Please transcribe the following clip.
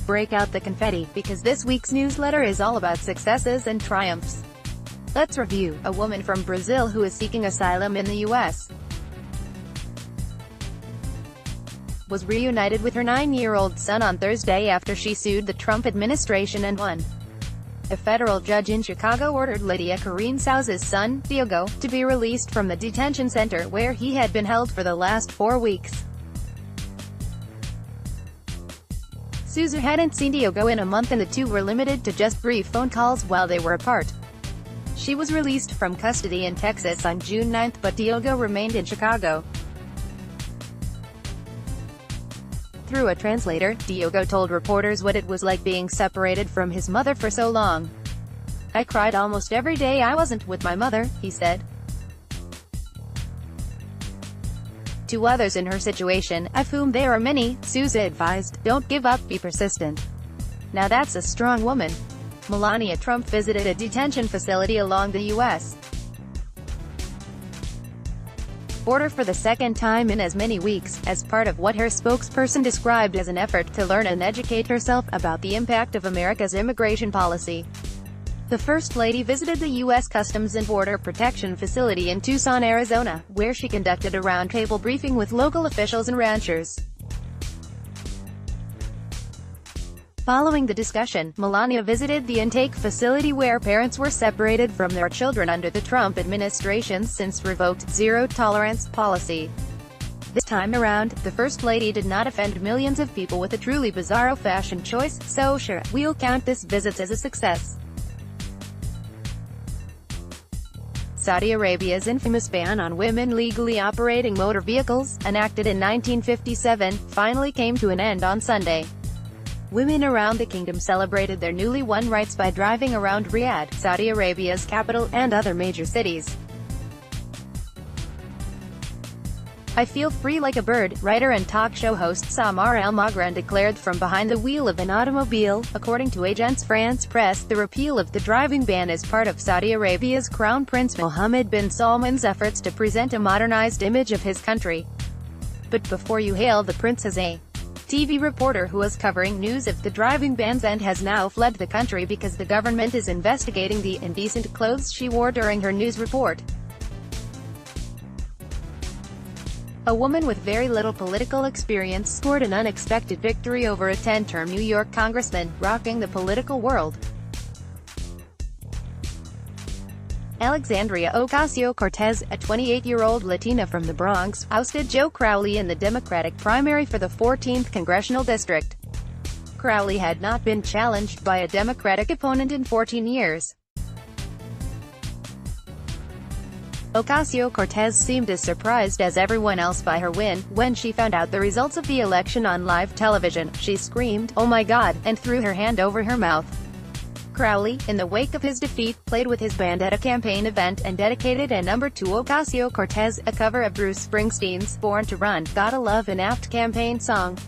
break out the confetti, because this week's newsletter is all about successes and triumphs. Let's review. A woman from Brazil who is seeking asylum in the U.S. was reunited with her 9-year-old son on Thursday after she sued the Trump administration and won. A federal judge in Chicago ordered Lidia Karine Souza's son, Diogo, to be released from the detention center where he had been held for the last 4 weeks. Souza hadn't seen Diogo in a month and the two were limited to just brief phone calls while they were apart. She was released from custody in Texas on June 9, but Diogo remained in Chicago. Through a translator, Diogo told reporters what it was like being separated from his mother for so long. "I cried almost every day I wasn't with my mother," he said. To others in her situation, of whom there are many, Souza advised, "Don't give up, be persistent." Now that's a strong woman. Melania Trump visited a detention facility along the U.S. border for the second time in as many weeks, as part of what her spokesperson described as an effort to learn and educate herself about the impact of America's immigration policy. The First Lady visited the U.S. Customs and Border Protection facility in Tucson, Arizona, where she conducted a roundtable briefing with local officials and ranchers. Following the discussion, Melania visited the intake facility where parents were separated from their children under the Trump administration's since-revoked zero-tolerance policy. This time around, the First Lady did not offend millions of people with a truly bizarro fashion choice, so sure, we'll count this visit as a success. Saudi Arabia's infamous ban on women legally operating motor vehicles, enacted in 1957, finally came to an end on Sunday. Women around the kingdom celebrated their newly won rights by driving around Riyadh, Saudi Arabia's capital, and other major cities. "I feel free like a bird," writer and talk show host Samar El-Magran declared from behind the wheel of an automobile. According to Agence France Presse, the repeal of the driving ban is part of Saudi Arabia's Crown Prince Mohammed bin Salman's efforts to present a modernized image of his country. But before you hail the prince as a TV reporter who was covering news of the driving ban's end has now fled the country because the government is investigating the indecent clothes she wore during her news report. A woman with very little political experience scored an unexpected victory over a 10-term New York congressman, rocking the political world. Alexandria Ocasio-Cortez, a 28-year-old Latina from the Bronx, ousted Joe Crowley in the Democratic primary for the 14th Congressional District. Crowley had not been challenged by a Democratic opponent in 14 years. Ocasio-Cortez seemed as surprised as everyone else by her win. When she found out the results of the election on live television, she screamed, "Oh my God," and threw her hand over her mouth. Crowley, in the wake of his defeat, played with his band at a campaign event and dedicated a number to Ocasio-Cortez, a cover of Bruce Springsteen's Born to Run, Gotta Love, an apt campaign song.